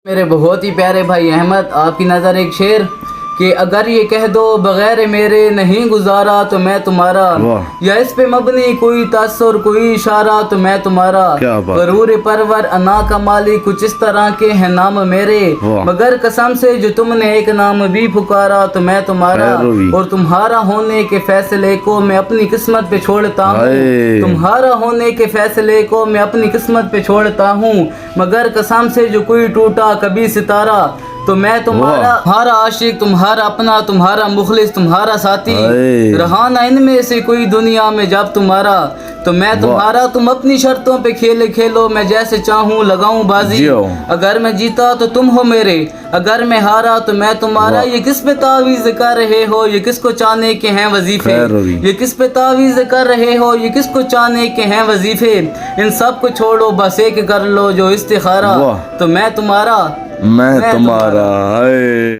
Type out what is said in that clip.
میرے بہت ہی پیارے بھائی احمد، آپ کی نظر ایک شعر کہ اگر یہ کہہ دو بغیر میرے نہیں گزارا تو میں تمہارا، یا اس پہ مبنی کوئی تاثر کوئی اشارہ تو میں تمہارا، غرور پرور انا کا مالی کچھ اس طرح کے ہیں نام میرے، مگر قسم سے جو تم نے ایک نام بھی پکارا تو میں تمہارا، اور تمہارا ہونے کے فیصلے کو میں اپنی قسمت پہ چھوڑتا ہوں، تمہارا ہونے کے فیصلے کو میں اپنی قسمت پہ چھوڑتا ہوں، مگر قسم سے جو کوئی ٹوٹا کبھی ستارہ تو میں تمہارا عاشق، تمہارا اپنا، تمہارا مخلص، تمہارا ساتھی، رہا نہ ان میں سے کوئی دنیا میں جب تمہارا تو میں تمہارا، تم اپنی شرطوں پہ کھیلو میں جیسے چاہوں لگاؤں بازی، اگر میں جیتا تو تم ہو میرے، اگر میں ہارا تو میں تمہارا، یہ کس پہ تعویذ کر رہے ہو، یہ کس کو چاہنے کے ہیں وظیفے، یہ کس پہ تعویذ کر رہے ہو، یہ کس کو چاہنے کے ہیں وظیفے، ان سب کو چھوڑو بس ایک کر لو جو استخارہ تو میں تمہارا